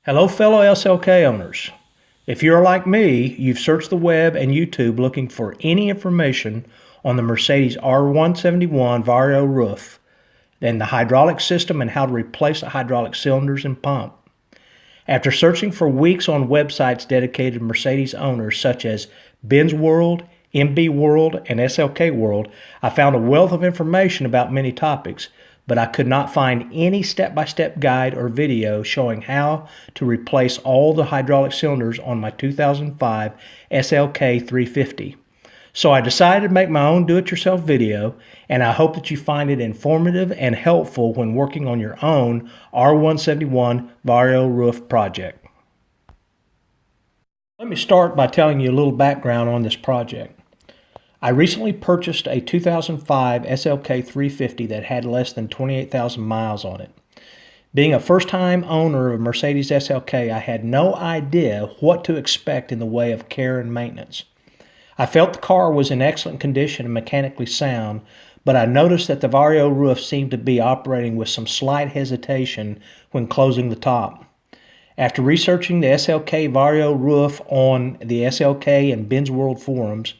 Hello, fellow SLK owners. If you're like me, you've searched the web and YouTube looking for any information on the Mercedes R171 Vario roof, then the hydraulic system and how to replace the hydraulic cylinders and pump. After searching for weeks on websites dedicated to Mercedes owners such as Benz World, MB World, and SLK World, I found a wealth of information about many topics, but I could not find any step-by-step guide or video showing how to replace all the hydraulic cylinders on my 2005 SLK350. So I decided to make my own do-it-yourself video, and I hope that you find it informative and helpful when working on your own R171 Vario roof project. Let me start by telling you a little background on this project. I recently purchased a 2005 SLK350 that had less than 28,000 miles on it. Being a first-time owner of a Mercedes SLK, I had no idea what to expect in the way of care and maintenance. I felt the car was in excellent condition and mechanically sound, but I noticed that the Vario roof seemed to be operating with some slight hesitation when closing the top. After researching the SLK Vario roof on the SLK and Benz World forums,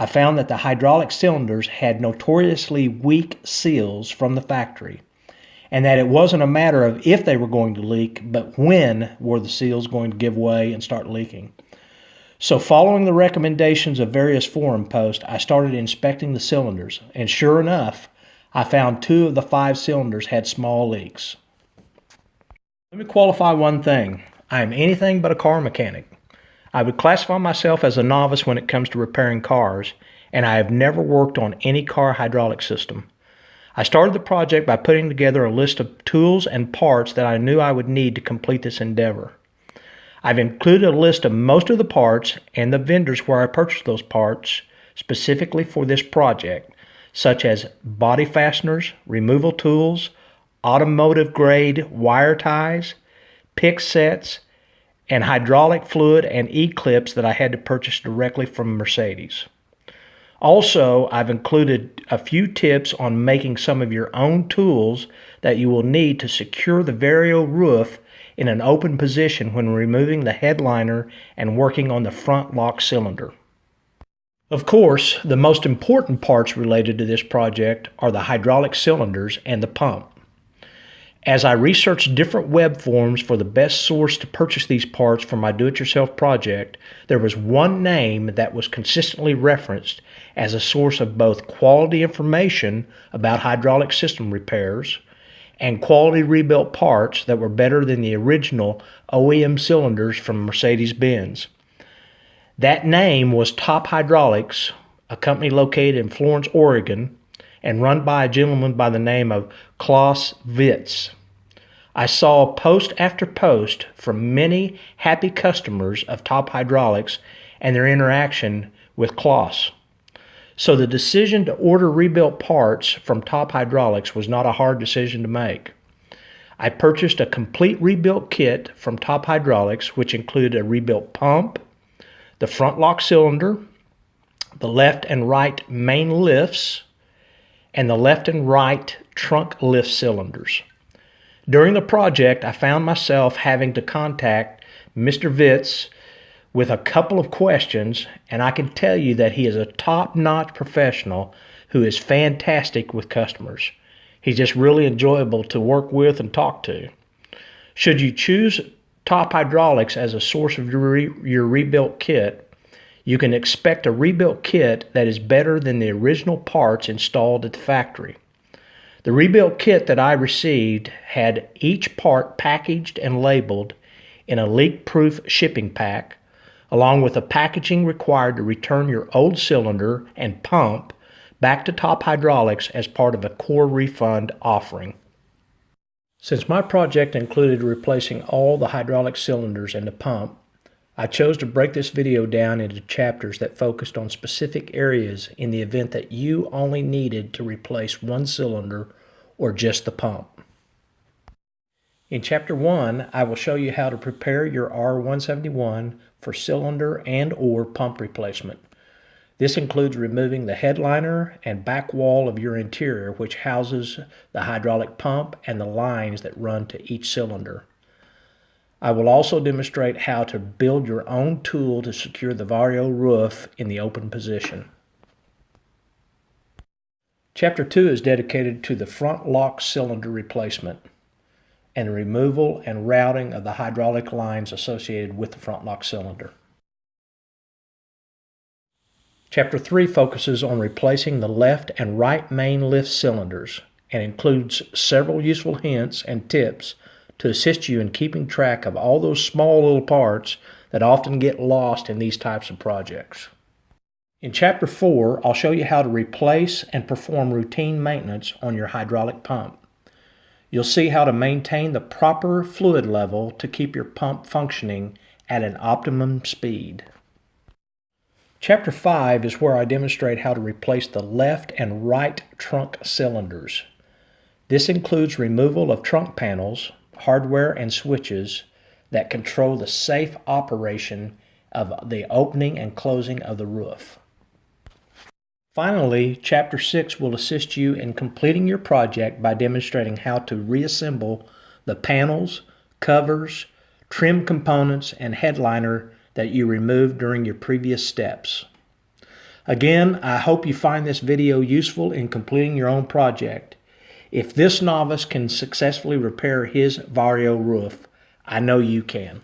I found that the hydraulic cylinders had notoriously weak seals from the factory, and that it wasn't a matter of if they were going to leak, but when were the seals going to give way and start leaking. So following the recommendations of various forum posts, I started inspecting the cylinders, and sure enough, I found 2 of the 5 cylinders had small leaks. Let me qualify one thing. I am anything but a car mechanic. I would classify myself as a novice when it comes to repairing cars, and I have never worked on any car hydraulic system. I started the project by putting together a list of tools and parts that I knew I would need to complete this endeavor. I've included a list of most of the parts and the vendors where I purchased those parts specifically for this project, such as body fasteners, removal tools, automotive grade wire ties, pick sets, and hydraulic fluid and E-clips that I had to purchase directly from Mercedes. Also, I've included a few tips on making some of your own tools that you will need to secure the Vario roof in an open position when removing the headliner and working on the front lock cylinder. Of course, the most important parts related to this project are the hydraulic cylinders and the pump. As I researched different web forums for the best source to purchase these parts for my do-it-yourself project, there was one name that was consistently referenced as a source of both quality information about hydraulic system repairs and quality rebuilt parts that were better than the original OEM cylinders from Mercedes-Benz. That name was Top Hydraulics, a company located in Florence, Oregon, and run by a gentleman by the name of Klaus Witz. I saw post after post from many happy customers of Top Hydraulics and their interaction with Klaus. So the decision to order rebuilt parts from Top Hydraulics was not a hard decision to make. I purchased a complete rebuilt kit from Top Hydraulics, which included a rebuilt pump, the front lock cylinder, the left and right main lifts, and the left and right trunk lift cylinders. During the project, I found myself having to contact Mr. Witz with a couple of questions, and I can tell you that he is a top-notch professional who is fantastic with customers. He's just really enjoyable to work with and talk to. Should you choose Top Hydraulics as a source of your rebuilt kit, you can expect a rebuilt kit that is better than the original parts installed at the factory. The rebuilt kit that I received had each part packaged and labeled in a leak-proof shipping pack, along with the packaging required to return your old cylinder and pump back to Top Hydraulics as part of a core refund offering. Since my project included replacing all the hydraulic cylinders and the pump, I chose to break this video down into chapters that focused on specific areas in the event that you only needed to replace one cylinder or just the pump. In Chapter 1, I will show you how to prepare your R171 for cylinder and or pump replacement. This includes removing the headliner and back wall of your interior, which houses the hydraulic pump and the lines that run to each cylinder. I will also demonstrate how to build your own tool to secure the Vario roof in the open position. Chapter 2 is dedicated to the front lock cylinder replacement and removal and routing of the hydraulic lines associated with the front lock cylinder. Chapter 3 focuses on replacing the left and right main lift cylinders and includes several useful hints and tips to assist you in keeping track of all those small little parts that often get lost in these types of projects. In Chapter 4, I'll show you how to replace and perform routine maintenance on your hydraulic pump. You'll see how to maintain the proper fluid level to keep your pump functioning at an optimum speed. Chapter 5 is where I demonstrate how to replace the left and right trunk cylinders. This includes removal of trunk panels, hardware, and switches that control the safe operation of the opening and closing of the roof. Finally, Chapter 6 will assist you in completing your project by demonstrating how to reassemble the panels, covers, trim components, and headliner that you removed during your previous steps. Again, I hope you find this video useful in completing your own project. If this novice can successfully repair his Vario roof, I know you can.